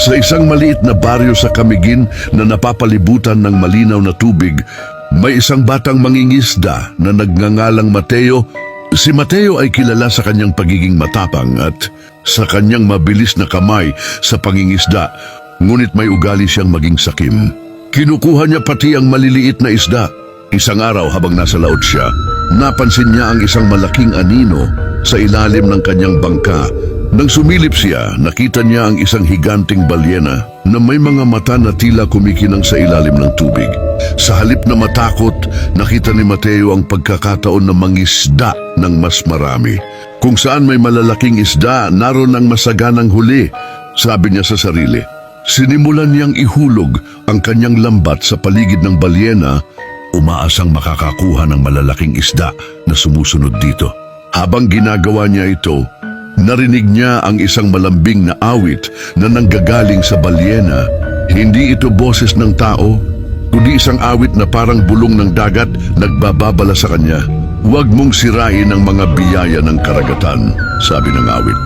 Sa isang maliit na baryo sa Camiguin na napapalibutan ng malinaw na tubig, may isang batang mangingisda na nagngangalang Mateo. Si Mateo ay kilala sa kanyang pagiging matapang at sa kanyang mabilis na kamay sa pangingisda, ngunit may ugali siyang maging sakim. Kinukuha niya pati ang maliliit na isda. Isang araw habang nasa laot siya, napansin niya ang isang malaking anino sa ilalim ng kanyang bangka. Nang sumilip siya, nakita niya ang isang higanting balyena na may mga mata na tila kumikinang sa ilalim ng tubig. Sa halip na matakot, nakita ni Mateo ang pagkakataon na mangisda ng mas marami. Kung saan may malalaking isda, naroon ang masaganang huli, sabi niya sa sarili. Sinimulan niyang ihulog ang kanyang lambat sa paligid ng balyena, umaasang makakakuha ng malalaking isda na sumusunod dito. Habang ginagawa niya ito, narinig niya ang isang malambing na awit na nanggagaling sa balyena. Hindi ito boses ng tao, kundi isang awit na parang bulong ng dagat nagbababala sa kanya. Huwag mong sirain ang mga biyaya ng karagatan, sabi ng awit.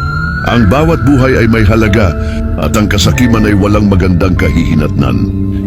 Ang bawat buhay ay may halaga at ang kasakiman ay walang magandang kahihinatnan.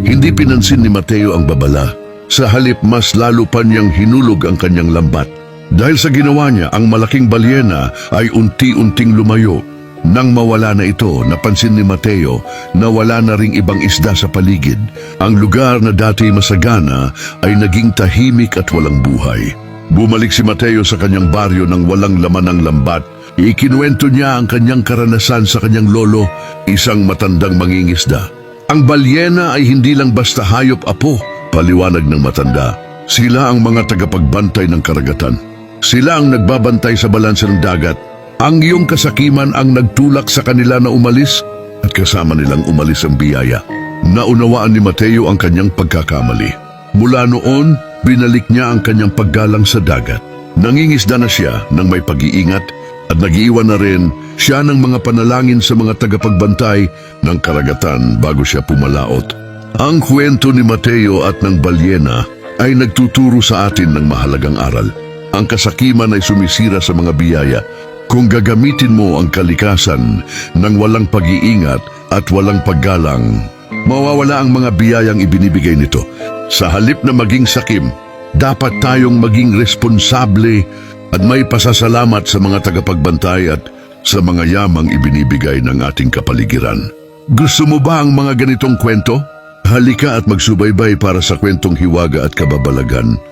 Hindi pinansin ni Mateo ang babala. Sa halip, mas lalo pa niyang hinulog ang kanyang lambat. Dahil sa ginawa niya, ang malaking balyena ay unti-unting lumayo. Nang mawala na ito, napansin ni Mateo na wala na ring ibang isda sa paligid. Ang lugar na dati masagana ay naging tahimik at walang buhay. Bumalik si Mateo sa kanyang baryo nang walang laman ng lambat. Ikinuwento niya ang kanyang karanasan sa kanyang lolo, isang matandang mangingisda. Ang balyena ay hindi lang basta hayop apo, paliwanag ng matanda. Sila ang mga tagapagbantay ng karagatan. Sila ang nagbabantay sa balanse ng dagat. Ang iyong kasakiman ang nagtulak sa kanila na umalis at kasama nilang umalis ang biyaya. Naunawaan ni Mateo ang kanyang pagkakamali. Mula noon, binalik niya ang kanyang paggalang sa dagat. Nangingisda na siya ng may pag-iingat at nag-iwan na rin siya ng mga panalangin sa mga tagapagbantay ng karagatan bago siya pumalaot. Ang kwento ni Mateo at ng balyena ay nagtuturo sa atin ng mahalagang aral. Ang kasakiman ay sumisira sa mga biyaya. Kung gagamitin mo ang kalikasan ng walang pag-iingat at walang paggalang, mawawala ang mga biyayang ibinibigay nito. Sa halip na maging sakim, dapat tayong maging responsable at may pasasalamat sa mga tagapagbantay at sa mga yamang ibinibigay ng ating kapaligiran. Gusto mo ba ang mga ganitong kwento? Halika at magsubaybay para sa kwentong hiwaga at kababalagan.